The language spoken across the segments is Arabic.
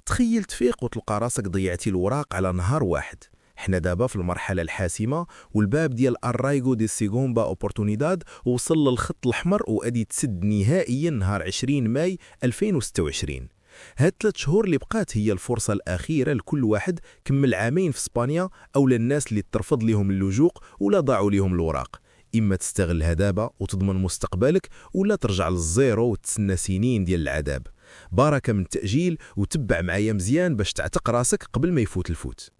تخيل تفيق وتلقى راسك ضيعتي الوراق على نهار واحد. حنا دابا في المرحلة الحاسمة، والباب ديال الرايغو دي سيغومبا اوبورتونيداد وصل للخط الأحمر وأدي تسد نهائيا نهار 20 ماي 2026. هاد 3 شهور اللي بقات هي الفرصة الأخيرة لكل واحد كمل عامين في اسبانيا أو للناس اللي ترفض لهم اللجوء ولا ضاعوا لهم الوراق. إما تستغلها دابا وتضمن مستقبلك، ولا ترجع للزيرو وتسنى سنين ديال العذاب. بركة من التأجيل وتبع معايا مزيان باش تعتق راسك قبل ما يفوت الفوت.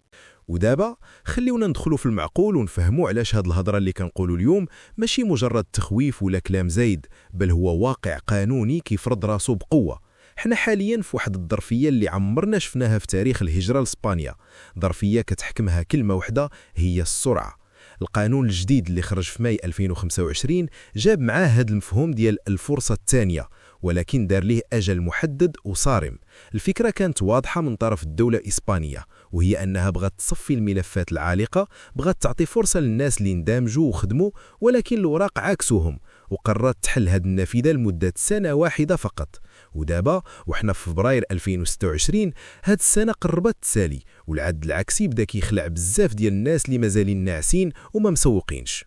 ودابا خليونا ندخلوا في المعقول ونفهموا علاش هاد الهضره اللي كنقولوا اليوم ماشي مجرد تخويف ولا كلام زايد، بل هو واقع قانوني كيفرض راسو بقوه. حنا حاليا في واحد الظرفيه اللي عمرنا شفناها في تاريخ الهجره لاسبانيا، ظرفيه كتحكمها كلمه واحده هي السرعه. القانون الجديد اللي خرج في ماي 2025 جاب معاه هذا المفهوم ديال الفرصة الثانية، ولكن دار ليه أجل محدد وصارم. الفكرة كانت واضحة من طرف الدولة الإسبانية، وهي أنها بغت تصفي الملفات العالقة، بغت تعطي فرصة للناس اللي اندمجوا وخدموا ولكن الوراق عكسوهم، وقررت تحل هذه النافذة لمدة سنة واحدة فقط. ودابا وحنا في فبراير 2026 هاد السنة قربت تسالي، والعد العكسي بدا كيخلع بزاف ديال الناس اللي مازالين ناعسين وما مسوقينش.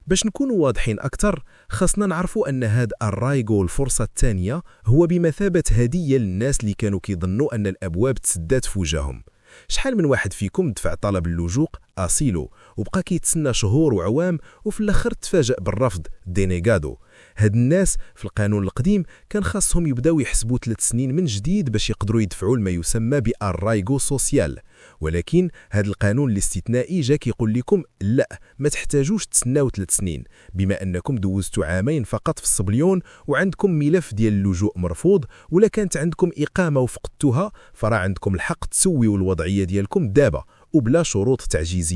باش نكونوا واضحين أكثر، خاصنا نعرفوا أن هاد الرايغو الفرصة الثانية هو بمثابة هدية للناس اللي كانوا كيظنوا أن الأبواب تسدات في وجههم. شحال من واحد فيكم دفع طلب اللجوء أسيلو وبقى كيتسنى شهور وعوام، وفي الآخر تفاجأ بالرفض دينيغادو. هاد الناس في القانون القديم كان خاصهم يبداو يحسبوا 3 سنين من جديد باش يقدروا يدفعوا ما يسمى بالرايغو سوسيال، ولكن هاد القانون الاستثنائي جا كيقول لكم لا، ما تحتاجوش تسناو 3 سنين، بما انكم دوزتوا عامين فقط في الصبليون وعندكم ملف ديال اللجوء مرفوض، ولا كانت عندكم اقامه وفقدتوها فراه عندكم الحق تسويوا الوضعيه ديالكم دابا وبلا شروط تعجيزيه.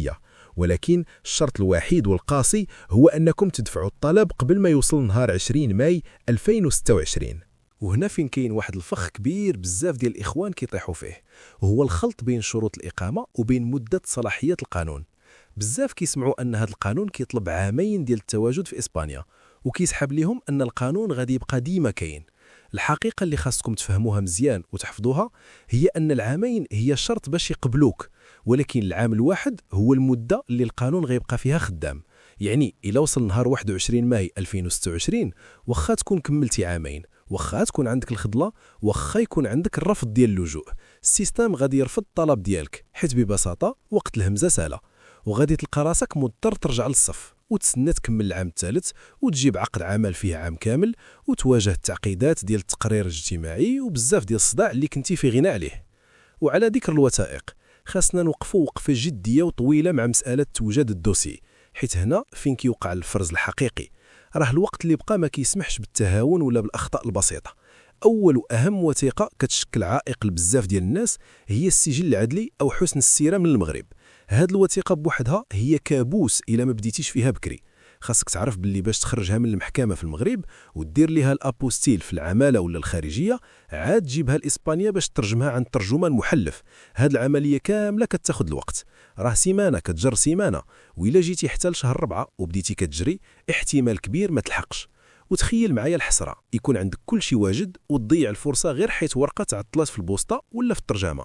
ولكن الشرط الوحيد والقاسي هو أنكم تدفعوا الطلب قبل ما يوصل نهار 20 ماي 2026. وهنا فين كاين واحد الفخ كبير بزاف ديال الإخوان كيطيحوا فيه، وهو الخلط بين شروط الإقامة وبين مدة صلاحية القانون. بزاف كيسمعوا أن هذا القانون كيطلب عامين ديال التواجد في إسبانيا، وكيسحب لهم أن القانون غادي يبقى ديما كاين. الحقيقة اللي خاصكم تفهموها مزيان وتحفظوها هي أن العامين هي شرط باش يقبلوك، ولكن العام الواحد هو المدة اللي القانون غيبقى فيها خدام. يعني إلا وصل نهار 21 ماي 2026 واخا تكون كملتي عامين، واخا تكون عندك الخضلة، واخا يكون عندك الرفض ديال اللجوء، السيستم غادي يرفض الطلب ديالك، حيت ببساطة وقت الهمزة سالة، وغادي تلقى راسك مضطر ترجع للصف وتسنى تكمل العام الثالث وتجيب عقد عمل فيه عام كامل وتواجه التعقيدات ديال التقرير الاجتماعي وبزاف ديال الصداع اللي كنتي في غنى عليه. وعلى ذكر الوثائق، خاصنا نوقفوا وقفه جديه وطويله مع مساله توجد الدوسي، حيت هنا فين كيوقع الفرز الحقيقي. راه الوقت اللي بقى ما كيسمحش بالتهاون ولا بالاخطاء البسيطه. اول واهم وثيقه كتشكل عائق لبزاف ديال الناس هي السجل العدلي او حسن السيره من المغرب. هاد الوثيقه بوحدها هي كابوس الا ما بديتيش فيها بكري. خاصك تعرف باللي باش تخرجها من المحكمه في المغرب ودير ليها الابوستيل في العماله ولا الخارجيه، عاد تجيبها لاسبانيا باش ترجمها عند ترجمان محلف. هاد العمليه كامله كتاخذ الوقت، راه سيمانه كتجر سيمانه، وإلا جيتي حتى لشهر 4 وبديتي كتجري احتمال كبير ما تلحقش. وتخيل معايا الحسره، يكون عندك كل شيء واجد وتضيع الفرصه غير حيت ورقه تعطلت في البوسطه ولا في الترجمه.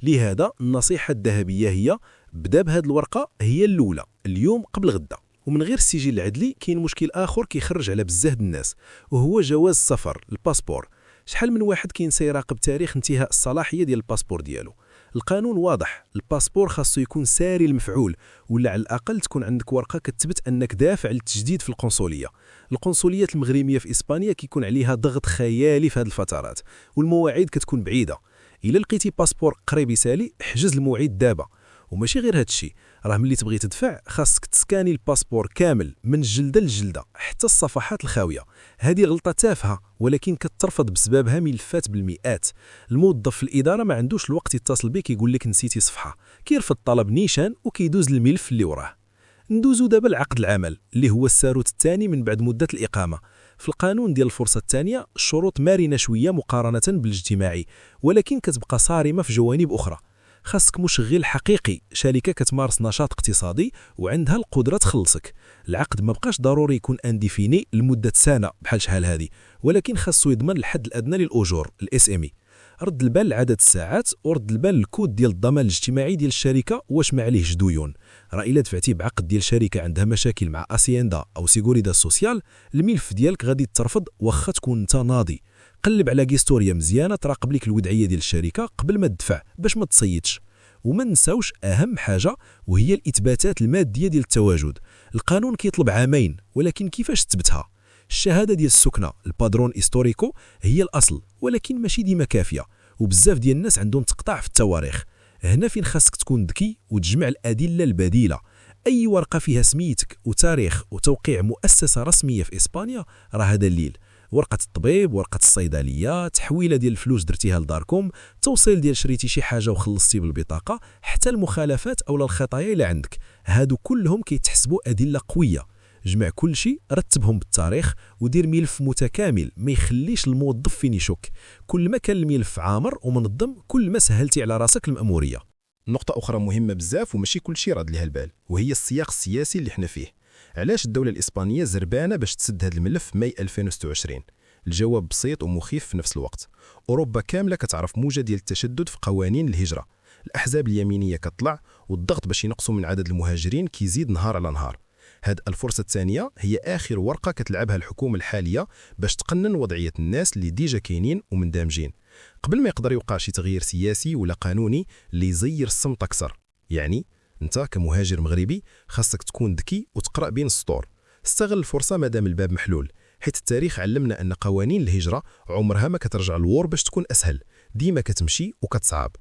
لهذا النصيحه الذهبيه هي بدا بهاد الورقه هي الاولى اليوم قبل غدا. ومن غير السجل العدلي كاين مشكل اخر كيخرج على بزاف الناس، وهو جواز السفر الباسبور. شحال من واحد كينسى يراقب تاريخ انتهاء الصلاحيه ديال الباسبور ديالو. القانون واضح، الباسبور خاصو يكون ساري المفعول، ولا على الاقل تكون عندك ورقه كتثبت انك دافع للتجديد في القنصليه. القنصليات المغربيه في اسبانيا كيكون عليها ضغط خيالي في هذه الفترات، والمواعيد كتكون بعيده. الا لقيتي باسبور قريب يسالي احجز الموعد دابا. وماشي غير هذا الشيء، راه ملي تبغي تدفع خاصك تسكاني الباسبور كامل من جلده لجلده حتى الصفحات الخاويه. هذه غلطه تافهه ولكن كترفض بسببها ملفات بالمئات. الموظف في الاداره ما عندوش الوقت يتصل بك يقول لك نسيتي صفحه، كيرفض الطلب نيشان وكيدوز الملف اللي وراه. ندوزو دابا لعقد العمل اللي هو الساروت الثاني من بعد مده الاقامه. في القانون ديال الفرصه الثانيه الشروط مرنه شويه مقارنه بالاجتماعي، ولكن كتبقى صارمه في جوانب اخرى. خاصك مشغل حقيقي، شركه كتمارس نشاط اقتصادي وعندها القدره تخلصك. العقد ما بقاش ضروري يكون انديفيني لمده سنه بحال شحال هذه، ولكن خاصو يضمن الحد الادنى للاجور الاس ام اي. رد البال لعدد الساعات ورد البال الكود ديال الضمان الاجتماعي ديال الشركه واش ما عليهش ديون. راه الا دفعتي بعقد ديال شركه عندها مشاكل مع اسيندا او سيغوريدا سوسيال، الملف ديالك غادي ترفض واخا تكون انت ناضي. قلب على كيستوريا مزيانه تراقب لك الودعيه ديال الشركه قبل ما تدفع باش ما تصيدش. وما نساوش اهم حاجه وهي الاثباتات الماديه ديال التواجد. القانون كيطلب عامين، ولكن كيفاش تثبتها؟ الشهاده ديال السكنه البادرون هيستوريكو هي الاصل، ولكن ماشي ديما كافيه، وبزاف ديال الناس عندهم تقطاع في التواريخ. هنا فين خاصك تكون ذكي وتجمع الادله البديله. اي ورقه فيها سميتك وتاريخ وتوقيع مؤسسه رسميه في اسبانيا راه دليل. ورقه الطبيب، ورقه الصيدليه، تحويله ديال الفلوس درتيها لداركم، توصيل ديال شريتي شي حاجه وخلصتي بالبطاقه، حتى المخالفات اولا الخطايا اللي عندك، هادو كلهم كيتحسبوا ادله قويه. جمع كل شيء، رتبهم بالتاريخ ودير ملف متكامل ما يخليش الموظف فين يشك. كل ما كان الملف عامر ومنظم كل ما سهلتي على راسك المأموريه. نقطة أخرى مهمة بزاف وماشي كل شيء راد لها البال، وهي السياق السياسي اللي حنا فيه. علاش الدولة الإسبانية زربانة باش تسد هذا الملف في ماي 2026؟ الجواب بسيط ومخيف في نفس الوقت. أوروبا كاملة كتعرف موجة ديال التشدد في قوانين الهجرة. الأحزاب اليمينية كتطلع، والضغط باش ينقصوا من عدد المهاجرين كيزيد نهار على نهار. هاد الفرصة الثانية هي آخر ورقة كتلعبها الحكومة الحالية باش تقنن وضعية الناس اللي ديجا كاينين ومندمجين، قبل ما يقدر يوقع شي تغيير سياسي ولا قانوني اللي يزير الصمت أكثر. يعني انت كمهاجر مغربي خاصك تكون ذكي وتقرأ بين السطور. استغل الفرصة مادام الباب محلول، حيث التاريخ علمنا أن قوانين الهجرة عمرها ما كترجع الور باش تكون أسهل، ديما كتمشي وكتصعب.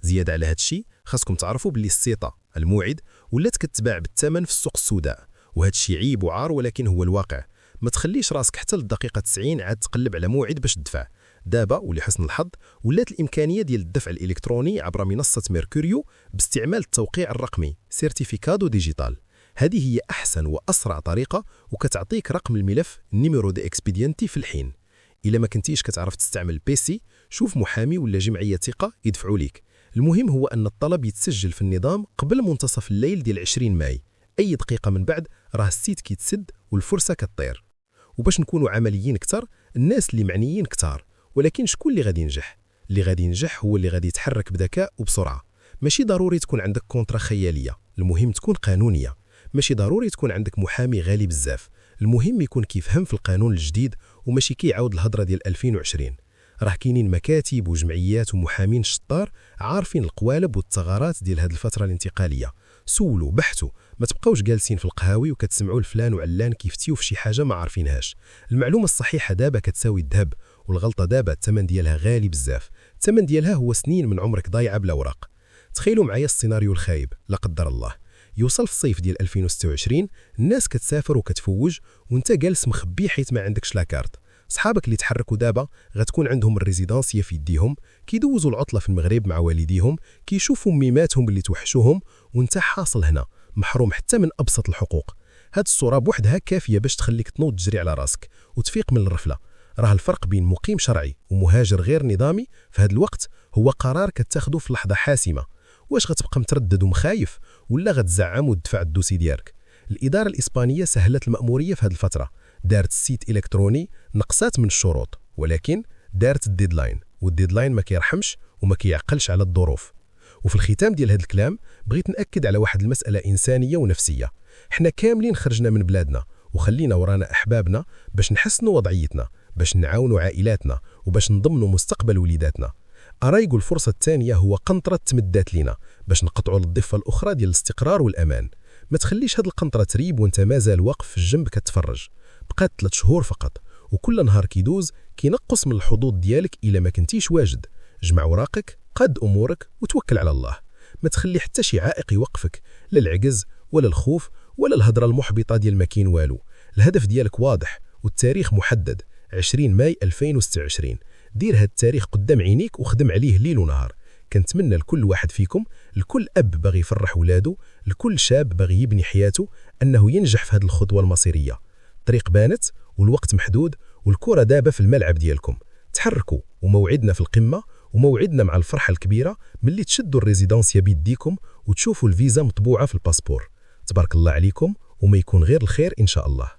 زيادة على هذا الشيء خاصكم تعرفوا باللي السيطة الموعد ولات كتباع بالثمن في السوق السوداء، وهذا الشيء عيب وعار ولكن هو الواقع. ما تخليش راسك حتى للدقيقة 90 عاد تقلب على موعد باش تدفع. دابا ولحسن الحظ ولات الإمكانية ديال الدفع الإلكتروني عبر منصة ميركوريو باستعمال التوقيع الرقمي سيرتيفيكادو ديجيتال. هذه هي أحسن وأسرع طريقة، وكتعطيك رقم الملف نيميرو دي إكسبيدينتي في الحين. إلا ما كنتيش كتعرف تستعمل بيسي، شوف محامي ولا جمعية ثقة يدفعوا ليك. المهم هو أن الطلب يتسجل في النظام قبل منتصف الليل ديال 20 ماي. أي دقيقة من بعد راه السيت كيتسد والفرصة كتطير. وباش نكونوا عمليين كتر، الناس اللي معنيين كتار، ولكن شكون اللي غادي ينجح؟ اللي غادي ينجح هو اللي غادي يتحرك بذكاء وبسرعة. ماشي ضروري تكون عندك كونترا خيالية، المهم تكون قانونية. ماشي ضروري تكون عندك محامي غالي بزاف، المهم يكون كيفهم في القانون الجديد وماشي كيعاود الهضرة ديال 2020. راه كاينين مكاتب وجمعيات ومحامين شطار عارفين القوالب والثغرات ديال هذه الفترة الانتقالية. سولوا، بحثوا، ما تبقاوش جالسين في القهاوي وكتسمعوا الفلان وعلان كيفتيو في شي حاجة ما عارفينهاش. المعلومة الصحيحة دابا كتساوي الذهب، والغلطة دابا الثمن ديالها غالي بزاف. الثمن ديالها هو سنين من عمرك ضايعة بلا اوراق. تخيلوا معايا السيناريو الخايب، لا قدر الله يوصل في الصيف ديال 2026 الناس كتسافر وكتفوج وانت جالس مخبي حيت ما عندكش لاكارت. صحابك اللي تحركوا دابا غتكون عندهم الريزيدانسيه في يديهم، كيدوزوا العطله في المغرب مع والديهم، كيشوفوا ميماتهم اللي توحشوهم، وانت حاصل هنا محروم حتى من ابسط الحقوق. هاد الصوره بوحدها كافيه باش تخليك تنوض تجري على راسك وتفيق من الرفله. راه الفرق بين مقيم شرعي ومهاجر غير نظامي في هاد الوقت هو قرار كتاخذه في لحظه حاسمه. واش غتبقى متردد ومخايف ولا غتزعم وتدفع الدوسي ديالك؟ الاداره الاسبانيه سهلت المأموريه في هاد الفتره، دارت السيت الكتروني، نقصات من الشروط، ولكن دارت الديدلاين، والديدلاين ما كيرحمش وما كيعقلش على الظروف. وفي الختام ديال هذا الكلام بغيت نأكد على واحد المسألة إنسانية ونفسية. حنا كاملين خرجنا من بلادنا وخلينا ورانا أحبابنا باش نحسنوا وضعيتنا، باش نعاونوا عائلاتنا، وباش نضمنوا مستقبل وليداتنا. أرايقوا الفرصة الثانية هو قنطرة تمدات لنا باش نقطعوا للضفة الأخرى ديال الاستقرار والأمان. ما تخليش هاد القنطرة تريب وانت مازال واقف في الجنب كتفرج. بقات 3 شهور فقط، وكل نهار كيدوز كينقص من الحظوظ ديالك إلا ما كنتيش واجد. جمع وراقك، قد أمورك وتوكل على الله. ما تخلي حتى شي عائق يوقفك، لا العجز ولا الخوف ولا الهضرة المحبطة ديال ما كاين والو. الهدف ديالك واضح والتاريخ محدد، 20 ماي 2026. دير هاد التاريخ قدام عينيك وخدم عليه ليل ونهار. كنتمنى لكل واحد فيكم، لكل أب باغي يفرح ولاده، لكل شاب باغي يبني حياته، أنه ينجح في هذه الخطوة المصيرية. الطريق بانت والوقت محدود، والكرة دابا في الملعب ديالكم. تحركوا، وموعدنا في القمة، وموعدنا مع الفرحة الكبيرة ملي تشدوا الريزيدانسيا بيديكم وتشوفوا الفيزا مطبوعة في الباسبور. تبارك الله عليكم، وما يكون غير الخير إن شاء الله.